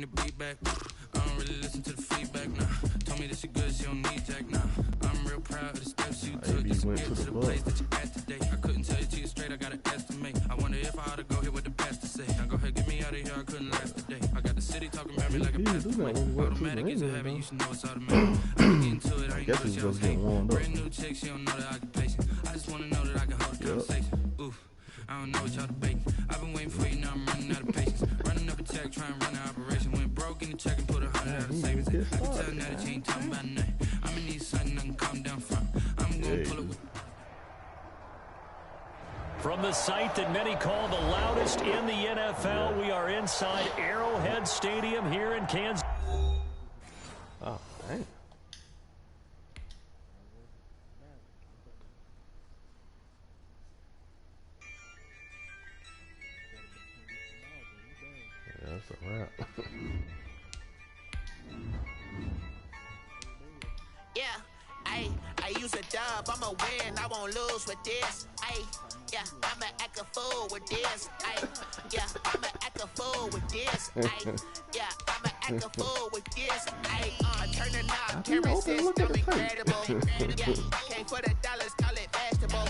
the beat back. I don't really listen to the feedback, nah. Told me that she good, she don't need Jack, nah. I'm real proud of the steps you took just to get to the place that you at today. I couldn't tell you to you straight, I gotta estimate. I wonder if I ought to go here with the best to say. Now go ahead, get me out of here, I couldn't last today. I got the city talking about me like a pestimate. Automatic is a habit, you should know it's automatic. I can get into it, I ain't know that she was hating. Brand new chick, she don't know the occupation. I just wanna know that I can hold a conversation. Oof. I don't know what y'all debating. I've been waiting for you, now I'm running out of patience. Running up a check, trying to run an operation. Went broke in the check and put 100 out of savings. I can tell now that you ain't talking about nothing. I'ma need something I can calm down from. I'm gonna pull it with. From the site that many call the loudest in the NFL, we are inside Arrowhead Stadium here in Kansas. Oh, dang. That's a wrap. Yeah, I use a dub, I'ma win, I won't lose with this. Yeah, I'ma act a fool with this. Yeah, I'ma act a fool with this. Yeah, I'ma act a fool with this. Turn the knob, camera system incredible. Yeah, came for the dollars, call it vegetable.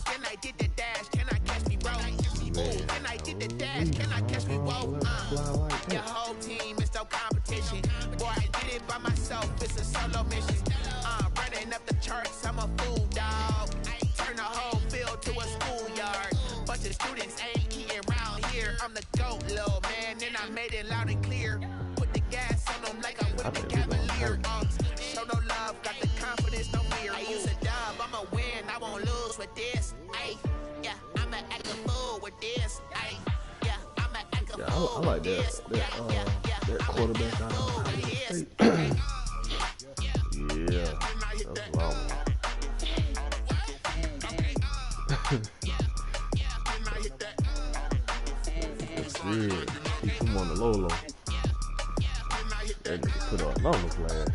Then I did the dash, can I catch me, bro? Then I did the dash, can I catch me, whoa? Your whole team is no competition. Boy, I did it by myself, it's a solo mission. Running up the charts, I'm a fool, dog. Turn the whole field to a schoolyard. Bunch of students ain't eating around here. I'm the GOAT, little man, and I made it loud and clear. Put the gas on them like I'm with the Cavalier. Show no love, got the confidence, no fear. I use a dub, I'ma win, I won't lose with this. Yeah, I'ma act a fool with this. Yeah, I'ma act a fool I like that quarterback out of Ohio State. Yeah, that's loud. That's good. Keep him on the low. That nigga put on numbers last year.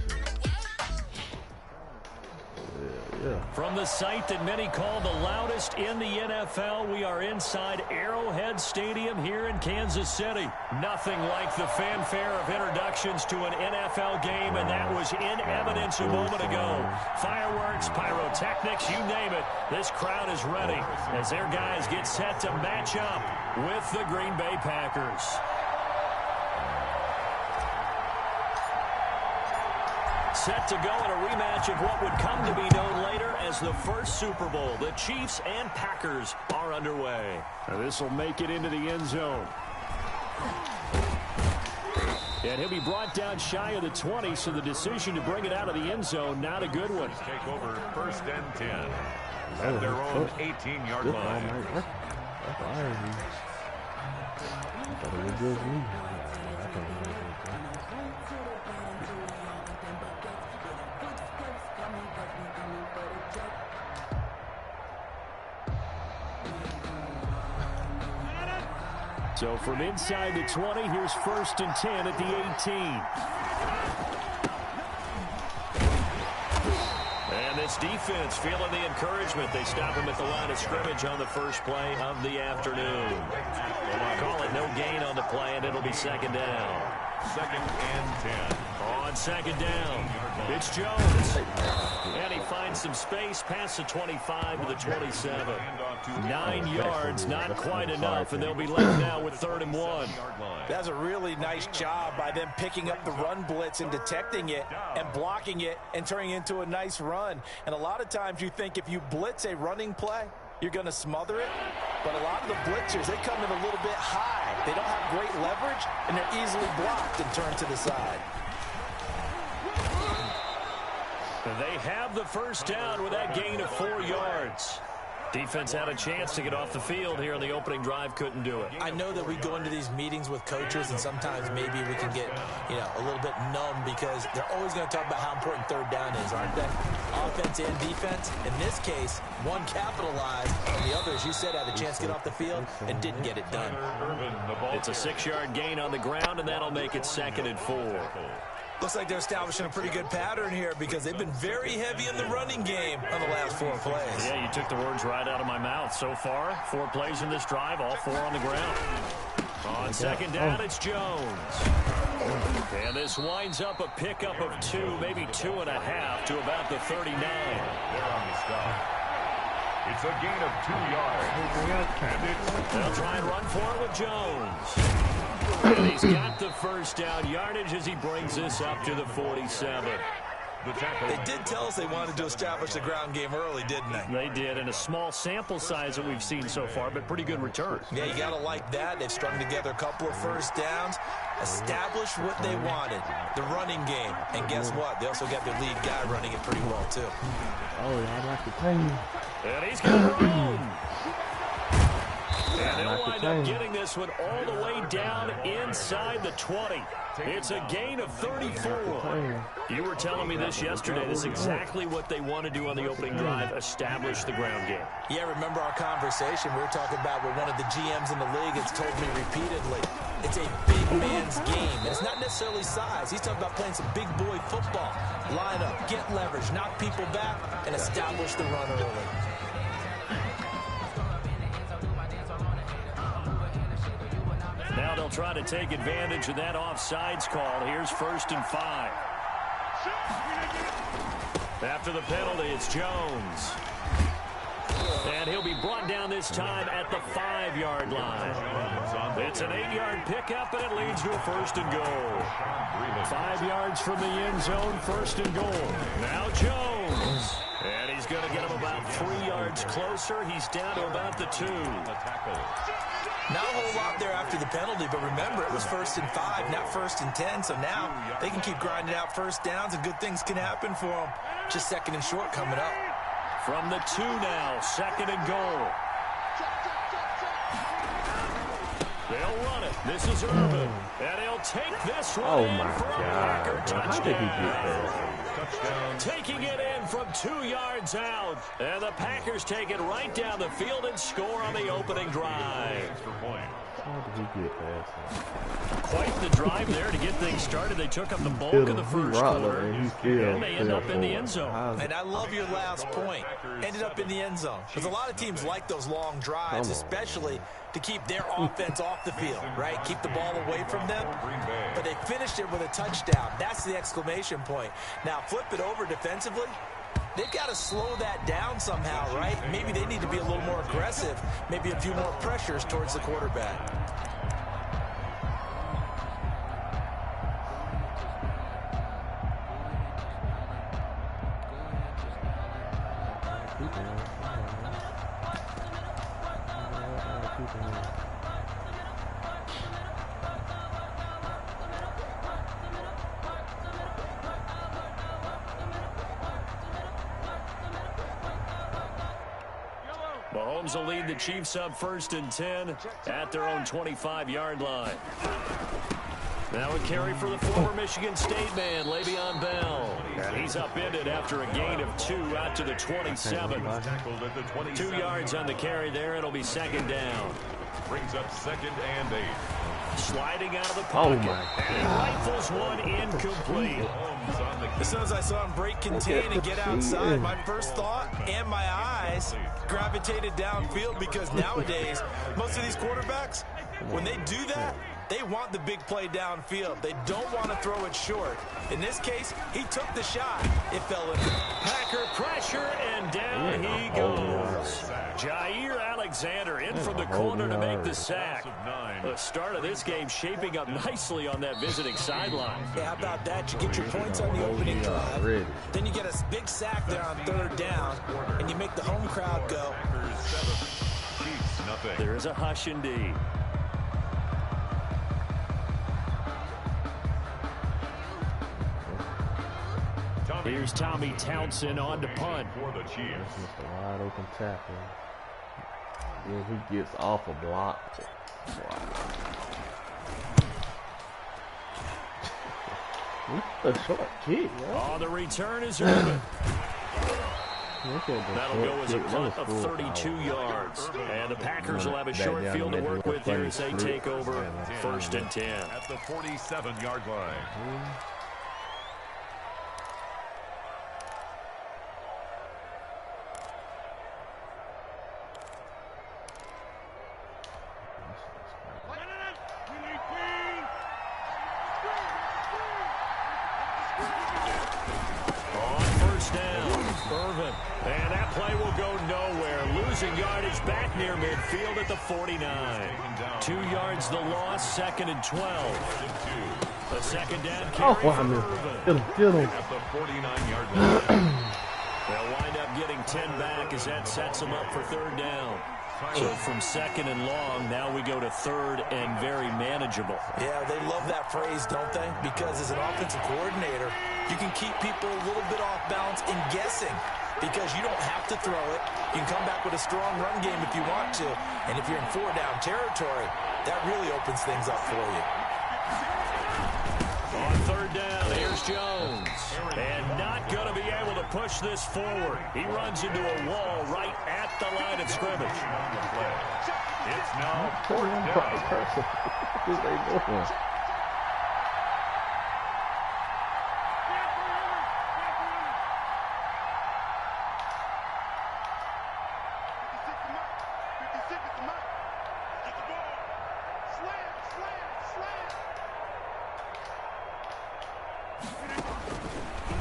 Yeah. From the site that many call the loudest in the NFL, we are inside Arrowhead Stadium here in Kansas City. Nothing like the fanfare of introductions to an NFL game, and that was in evidence a moment ago. Fireworks, pyrotechnics, you name it. This crowd is ready as their guys get set to match up with the Green Bay Packers. Set to go in a rematch of what would come to be known later as the first Super Bowl. The Chiefs and Packers are underway. This will make it into the end zone. And he'll be brought down shy of the 20, so the decision to bring it out of the end zone, not a good one. Take over 1st and 10 at their own 18-yard line. So from inside the 20, here's 1st and 10 at the 18. And this defense feeling the encouragement. They stop him at the line of scrimmage on the first play of the afternoon. Call it no gain on the play, and it'll be 2nd down. 2nd and 10. On 2nd down, it's Jones. And he finds some space past the 25 to the 27. 9 yards, not quite enough, and they'll be left now with 3rd and 1. That's a really nice job by them picking up the run blitz and detecting it and blocking it and turning it into a nice run. And a lot of times you think if you blitz a running play, you're going to smother it. But a lot of the blitzers, they come in a little bit high. They don't have great leverage, and they're easily blocked and turned to the side. They have the first down with that gain of 4 yards. Defense had a chance to get off the field here on the opening drive, couldn't do it. I know that we go into these meetings with coaches, and sometimes maybe we can get, a little bit numb because they're always going to talk about how important 3rd down is, aren't they? Offense and defense. In this case, one capitalized, and the other, as you said, had a chance to get off the field and didn't get it done. It's a 6-yard gain on the ground, and that'll make it 2nd and 4. Looks like they're establishing a pretty good pattern here because they've been very heavy in the running game on the last 4 plays. Yeah, you took the words right out of my mouth. So far, 4 plays in this drive, all 4 on the ground. On 2nd down, it's Jones. And this winds up a pickup of 2, maybe 2.5 to about the 39. They're on the stop. It's a gain of 2 yards. And They'll try and run for it with Jones. And he's got the first down yardage as he brings this up to the 47. They did tell us they wanted to establish the ground game early, didn't they? They did, and a small sample size that we've seen so far, but pretty good return. Yeah, you got to like that. They've strung together a couple of first downs, established what they wanted, the running game. And guess what? They also got their lead guy running it pretty well, too. Oh, I like the team. And he's going to run. And they'll wind up getting this one all the way down inside the 20. It's a gain of 34. You were telling me this yesterday. This is exactly what they want to do on the opening drive, establish the ground game. Yeah, remember our conversation? We were talking about what one of the GMs in the league has told me repeatedly. It's a big man's game. And it's not necessarily size. He's talking about playing some big boy football. Line up, get leverage, knock people back, and establish the run early. Now they'll try to take advantage of that offsides call. Here's 1st and 5. After the penalty, it's Jones. And he'll be brought down this time at the 5-yard line. It's an 8-yard pickup, and it leads to a 1st and goal. 5 yards from the end zone, 1st and goal. Now Jones. And he's going to get him about 3 yards closer. He's down to about the 2. Not a whole lot there after the penalty, but remember, it was 1st and 5, not 1st and 10, so now they can keep grinding out first downs, and good things can happen for them. Just 2nd and short coming up. From the 2 now, 2nd and goal. They'll run it. This is Urban, and he'll take this one in for a Packer touchdown. How did he get that? Taking it in from 2 yards out. And the Packers take it right down the field and score on the opening drive. How did he get that? Quite the drive there to get things started. They took up the bulk of the first quarter, and they end up in the end zone. And I love your last point. Ended up in the end zone. Because a lot of teams like those long drives, especially to keep their offense off the field, right? Keep the ball away from them. But they finished it with a touchdown. That's the exclamation point. Now, flip it over defensively. They've got to slow that down somehow, right? Maybe they need to be a little more aggressive. Maybe a few more pressures towards the quarterback. Mahomes will lead the Chiefs up 1st and 10 at their own 25-yard line. Now a carry for the former Michigan State man, Le'Veon Bell. And he's upended after a gain of 2 out to the 27. 2 yards on the carry there. It'll be 2nd down. Brings up 2nd and 8. Sliding out of the pocket. Oh, my God. And rifles one incomplete. As soon as I saw him break contain and get outside, my first thought and my eyes gravitated downfield, because nowadays, most of these quarterbacks, when they do that, they want the big play downfield. They don't want to throw it short. In this case, he took the shot. It fell in. Packer pressure, and down he goes. Jair Alexander in from the corner to make the sack. The start of this game shaping up nicely on that visiting sideline. Yeah, how about that? You get your points on the opening drive. Then you get a big sack there on 3rd down, and you make the home crowd go. There is a hush indeed. Here's Tommy Townsend on to punt. For the Chiefs. Just a wide open tackle. Then he gets off a block. Wow. That's a short kick, right? Oh, the return is Urban. That'll go as a punt of 32 yards. And the Packers will have a short field to work with here as they take over 1st and 10. At the 47-yard line. Irvin. And that play will go nowhere. Losing yardage back near midfield at the 49. 2 yards the loss, 2nd and 12. The second down carry for Irvin. Get him. At the 49-yard line. They'll wind up getting 10 back as that sets them up for 3rd down. So from 2nd and long, now we go to 3rd and very manageable. Yeah, they love that phrase, don't they? Because as an offensive coordinator, you can keep people a little bit off balance and guessing because you don't have to throw it. You can come back with a strong run game if you want to. And if you're in 4-down territory, that really opens things up for you. On 3rd down, here's Jones. And not going to be able to push this forward. He runs into a wall right at the line of scrimmage. It's now 4th down. What are they doing?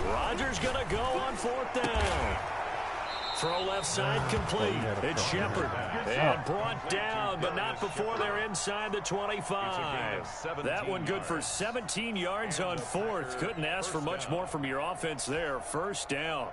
Rodgers going to go on 4th down. Throw left side complete. It's Shepard. And brought down, but not before they're inside the 25. That one good for 17 yards on 4th. Couldn't ask for much more from your offense there. 1st down.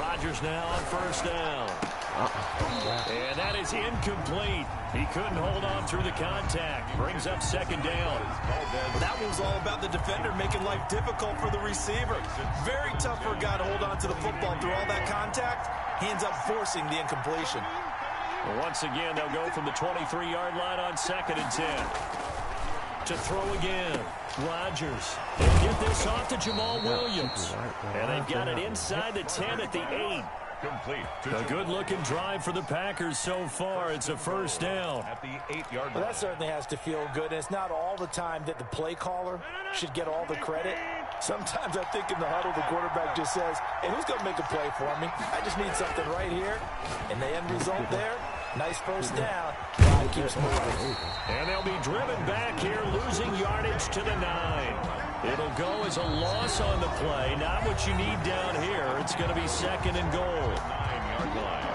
Rodgers now on 1st down. And that is incomplete. He couldn't hold on through the contact. Brings up 2nd down. That was all about the defender making life difficult for the receiver. Very tough for a guy to hold on to the football through all that contact. He ends up forcing the incompletion. Well, once again, they'll go from the 23-yard line on 2nd and 10. To throw again. Rodgers. They get this off to Jamal Williams. And they've got it inside the 10 at the 8. Complete. A good-looking drive for the Packers so far. It's a 1st down. At the 8-yard line. Well, that certainly has to feel good. And it's not all the time that the play caller should get all the credit. Sometimes I think in the huddle, the quarterback just says, hey, who's going to make a play for me? I just need something right here. And the end result there, nice 1st down. Guy keeps moving. And they'll be driven back here, losing yardage to the 9. It'll go as a loss on the play. Not what you need down here. It's going to be 2nd and goal. 9-yard line.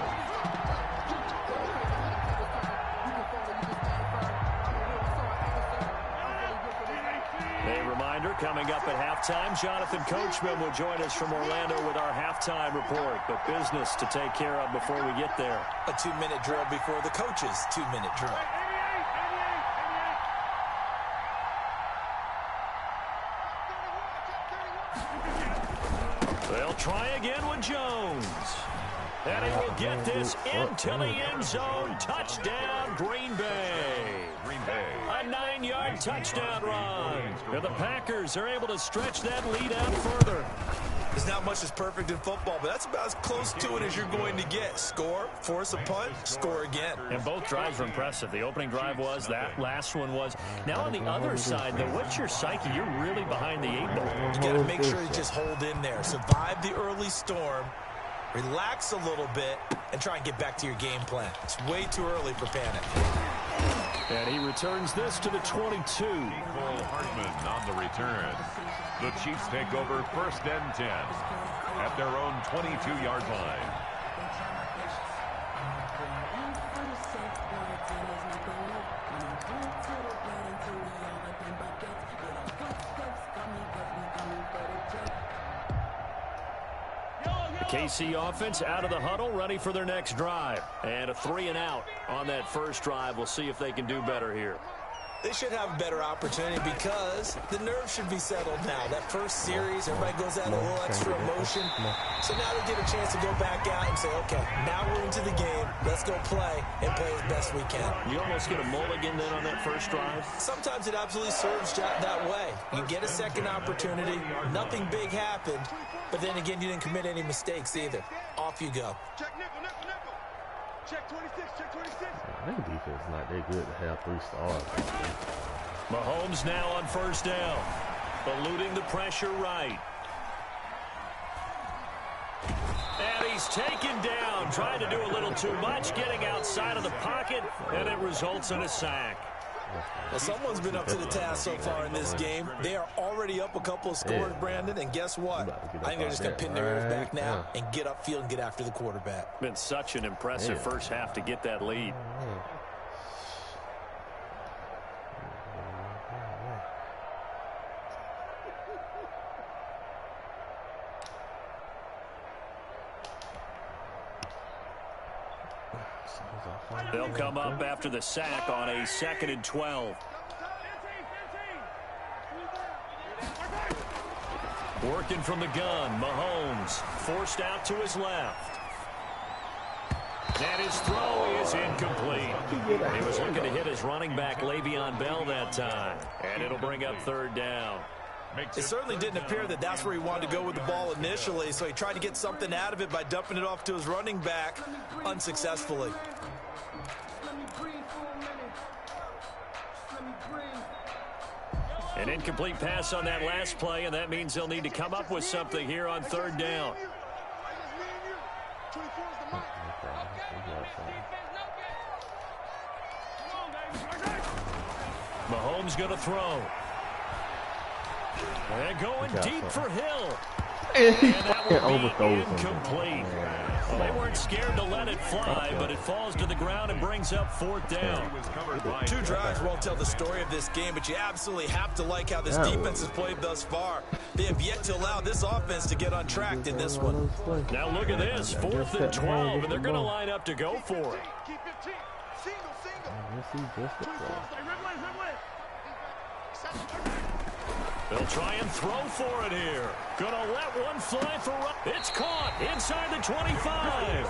A reminder, coming up at halftime, Jonathan Coachman will join us from Orlando with our halftime report. But business to take care of before we get there. A 2-minute drill before the coach's 2-minute drill. They'll try again with Jones. And he will get this into the end zone. Touchdown, Green Bay. Green Bay. A 9-yard touchdown run. And the Packers are able to stretch that lead out further. There's not much that's perfect in football, but that's about as close to it as you're going to get. Score, force a punt, score again. And both drives were impressive. The opening drive was, that last one was. Now on the other side, though, what's your psyche? You're really behind the 8 ball. You got to make sure you just hold in there. Survive the early storm. Relax a little bit and try and get back to your game plan. It's way too early for panic. And he returns this to the 22. Cole Hartman on the return. The Chiefs take over 1st and 10 at their own 22-yard line. KC offense out of the huddle, ready for their next drive. And a 3-and-out on that first drive. We'll see if they can do better here. They should have a better opportunity because the nerves should be settled now. That first series, everybody goes out a little extra emotion. So now they get a chance to go back out and say, okay, now we're into the game. Let's go play and play as best we can. You almost get a mulligan then on that first drive? Sometimes it absolutely serves that way. You get a second opportunity. Nothing big happened. But then again, you didn't commit any mistakes either. Off you go. Their defense is not that good to have 3 stars. Mahomes now on first down. Eluding the pressure right. And he's taken down, trying to do a little too much, getting outside of the pocket, and it results in a sack. Well, someone's been up to the task so far in this game. They are already up a couple of scores, Brandon, and guess what? I think they're just going to pin their ears back now and get upfield and get after the quarterback. Been such an impressive first half to get that lead. They'll come up after the sack on a 2nd and 12. Working from the gun, Mahomes forced out to his left. And his throw is incomplete. He was looking to hit his running back, Le'Veon Bell, that time. And it'll bring up 3rd down. It certainly didn't appear that that's where he wanted to go with the ball initially, so he tried to get something out of it by dumping it off to his running back unsuccessfully. An incomplete pass on that last play, and that means they'll need to come up with something here on 3rd down. Mahomes going to throw. And going deep for Hill. And he that fucking will be overthrows incomplete. Well, they weren't scared to let it fly, but it falls to the ground and brings up 4th down. 2 drives won't tell the story of this game, but you absolutely have to like how this defense has played thus far. They have yet to allow this offense to get untracked in this one. Now look at this, 4th and 12, and they're going to line up to go for it. They'll try and throw for it here. Gonna let one fly for it's caught inside the 25.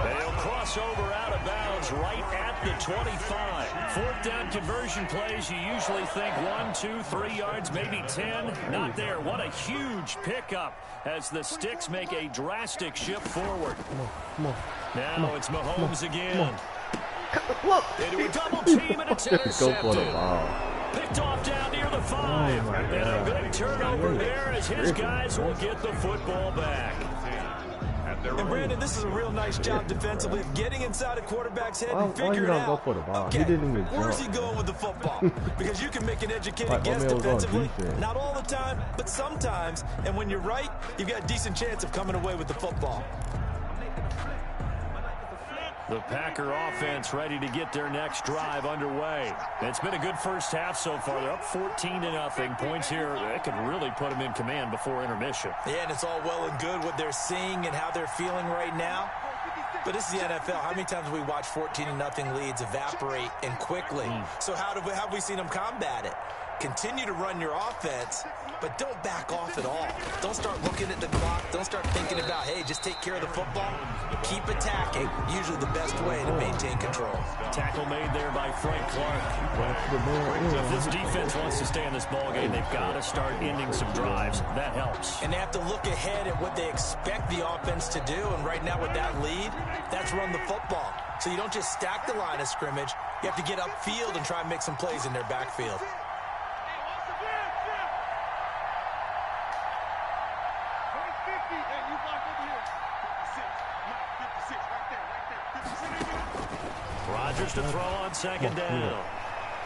They'll cross over out of bounds right at the 25. 4th down conversion plays, you usually think 1, 2, 3 yards, maybe 10. Not there. What a huge pickup as the sticks make a drastic shift forward. Now it's Mahomes again. Look. Into a double team, and it's intercepted. Picked off down near the 5. And a big turnover there as his guys will get the football back. And Brandon, this is a real nice job defensively of getting inside a quarterback's head and figuring out, go for the ball? Okay, He didn't even where's jump. he going with the football? Because you can make an educated guess defensively. Not all the time, but sometimes. And when you're right, you've got a decent chance of coming away with the football. The Packer offense ready to get their next drive underway. It's been a good first half so far. They're up 14-0. Points here, that could really put them in command before intermission. Yeah, and it's all well and good what they're seeing and how they're feeling right now. But this is the NFL. How many times have we watched 14-0 leads evaporate and quickly? So how have we seen them combat it? Continue to run your offense, but don't back off at all. Don't start looking at the clock. Don't start thinking about, hey, just take care of the football. Keep attacking. Usually the best way to maintain control. Tackle made there by Frank Clark. If this defense wants to stay in this ballgame, they've got to start ending some drives. That helps. And they have to look ahead at what they expect the offense to do. And right now with that lead, that's run the football. So you don't just stack the line of scrimmage. You have to get upfield and try and make some plays in their backfield. Rodgers to throw on 2nd down.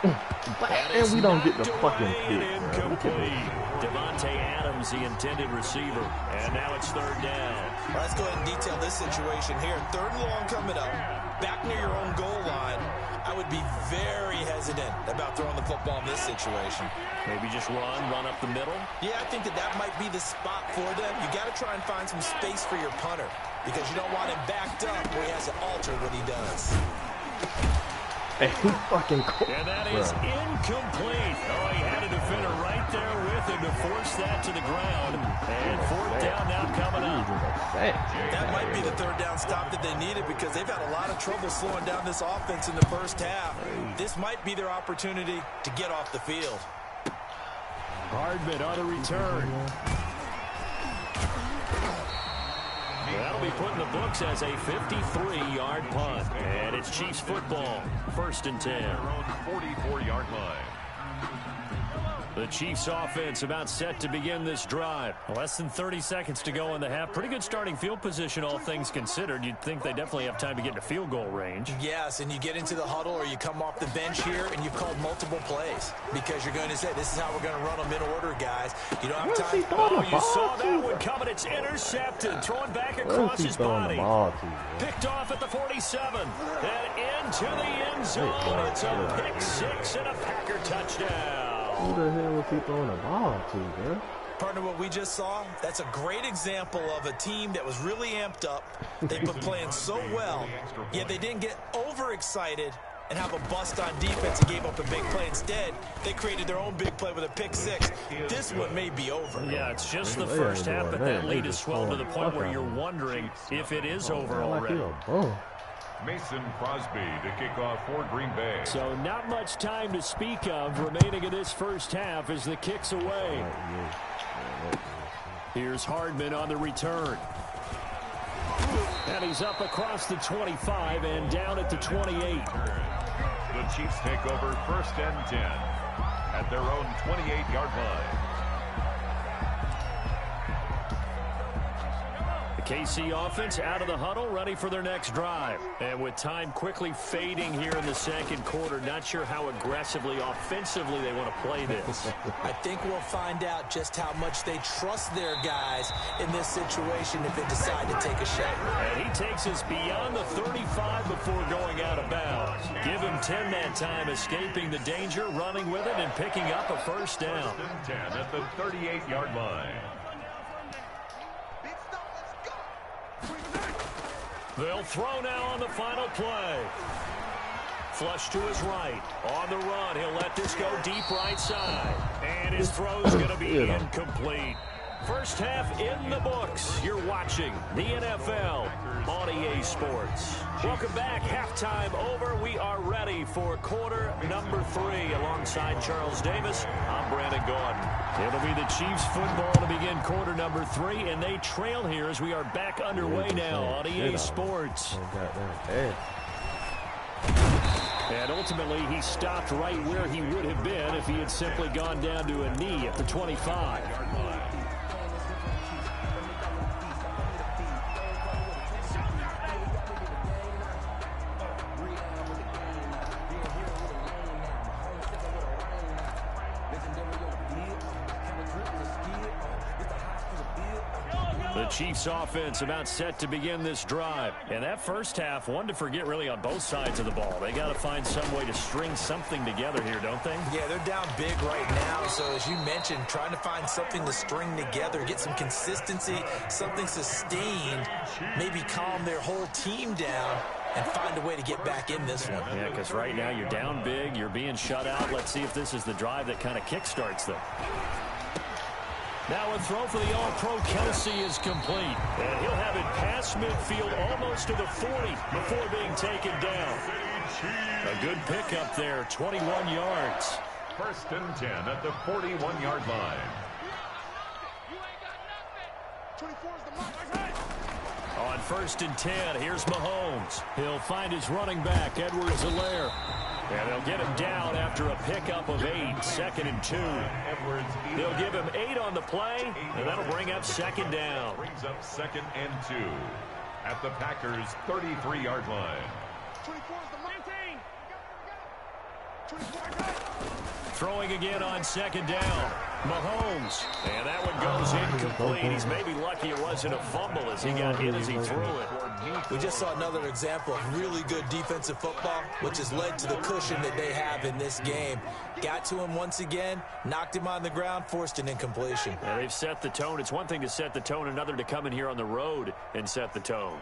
And we don't get the fucking pick. Incomplete. Devontae Adams, the intended receiver. And now it's 3rd down. Well, let's go ahead and detail this situation here. 3rd and long coming up. Back near your own goal line. I would be very hesitant about throwing the football in this situation. Maybe just run up the middle? Yeah, I think that might be the spot for them. You got to try and find some space for your punter because you don't want him backed up where he has to alter what he does. And he fucking and that is incomplete. Oh, he had a defender right there with him to force that to the ground. And 4th down now coming up. That might be the 3rd down stop that they needed because they've had a lot of trouble slowing down this offense in the first half. This might be their opportunity to get off the field. Hardman on the return. That'll be put in the books as a 53-yard punt. And it's Chiefs football, 1st and 10. Their own 44-yard line. The Chiefs offense about set to begin this drive. Less than 30 seconds to go in the half. Pretty good starting field position, all things considered. You'd think they definitely have time to get into field goal range. Yes, and you get into the huddle or you come off the bench here and you've called multiple plays because you're going to say, this is how we're going to run them in order, guys. You don't have time. Oh, you saw that one coming. It's intercepted. Thrown back across his body. Picked off at the 47. And into the end zone. It's a pick six and a Packer touchdown. Who the hell was he throwing the ball to, man? Partner, what we just saw, that's a great example of a team that was really amped up. They've been playing so well, yet they didn't get overexcited and have a bust on defense and gave up a big play. Instead, they created their own big play with a pick six. This one may be over. Yeah, it's just the first half, but that lead is swelled to the point where you're wondering if it is over already. Mason Crosby to kick off for Green Bay. So not much time to speak of remaining in this first half as the kick's away. Here's Hardman on the return. And he's up across the 25 and down at the 28. The Chiefs take over 1st and 10 at their own 28-yard line. KC offense out of the huddle, ready for their next drive. And with time quickly fading here in the second quarter, not sure how aggressively, offensively they want to play this. I think we'll find out just how much they trust their guys in this situation if they decide to take a shot. And he takes us beyond the 35 before going out of bounds. Give him 10 that time, escaping the danger, running with it, and picking up a first down. 1st and 10 at the 38-yard line. They'll throw now on the final play. Flush to his right. On the run, he'll let this go deep right side. And his throw's going to be incomplete. First half in the books. You're watching the NFL on EA Sports. Welcome back. Halftime over. We are ready for quarter number 3. Alongside Charles Davis, I'm Brandon Gordon. It'll be the Chiefs football to begin quarter number 3, and they trail here as we are back underway now on EA Sports. And ultimately, he stopped right where he would have been if he had simply gone down to a knee at the 25. The Chiefs offense about set to begin this drive. And that first half, one to forget really on both sides of the ball. They got to find some way to string something together here, don't they? Yeah, they're down big right now. So as you mentioned, trying to find something to string together, get some consistency, something sustained, maybe calm their whole team down and find a way to get back in this one. Yeah, because right now you're down big, you're being shut out. Let's see if this is the drive that kind of kickstarts them. Now a throw for the All-Pro Kelsey is complete. And he'll have it past midfield almost to the 40 before being taken down. A good pickup there, 21 yards. 1st and 10 at the 41-yard line. On 1st and 10, here's Mahomes. He'll find his running back, Edwards-Helaire. And they'll get him down after a pickup of 8, 2nd and 2. They'll give him 8 on the play, and that'll bring up 2nd down. Brings up 2nd and 2 at the Packers' 33-yard line. Throwing again on 2nd down. Mahomes. And that one goes incomplete. He's maybe lucky it wasn't a fumble as he got hit as he threw it. We just saw another example of really good defensive football, which has led to the cushion that they have in this game. Got to him once again, knocked him on the ground, forced an incompletion. Yeah, they've set the tone. It's one thing to set the tone, another to come in here on the road and set the tone.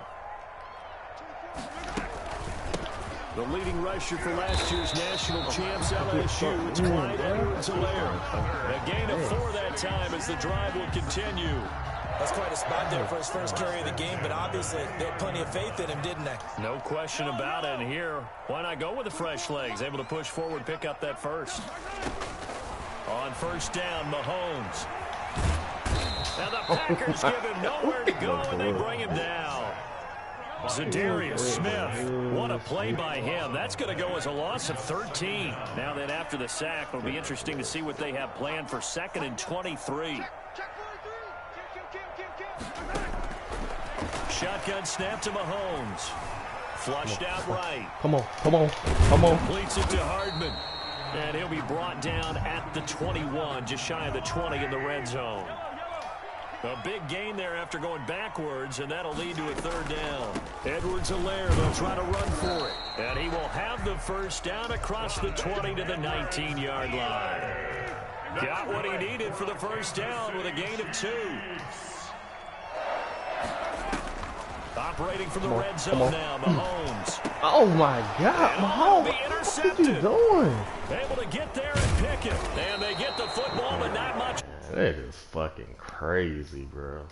The leading rusher for last year's national champs, LSU, it's Clyde Edwards-Helaire. A gain of 4 that time as the drive will continue. That's quite a spot there for his first carry of the game, but obviously they had plenty of faith in him, didn't they? No question about it. And here, why not go with the fresh legs? Able to push forward, pick up that first. On 1st down, Mahomes. And the Packers give him nowhere to go, and they bring him down. Zadarius Smith, what a play by him. That's going to go as a loss of 13. Now then, after the sack, it'll be interesting to see what they have planned for 2nd and 23. Shotgun snap to Mahomes. Flushed out right. Come on, come on, come on. Completes it to Hardman. And he'll be brought down at the 21, just shy of the 20 in the red zone. A big gain there after going backwards, and that'll lead to a 3rd down. Edwards-Helaire, they'll try to run for it. And he will have the first down across the 20 to the 19-yard line. Got what he needed for the first down with a gain of 2. Operating from the red zone now, Mahomes. Oh my God, Mahomes! What are you doing? Able to get there and pick it. And they get the football, but not much. That is fucking crazy, bro.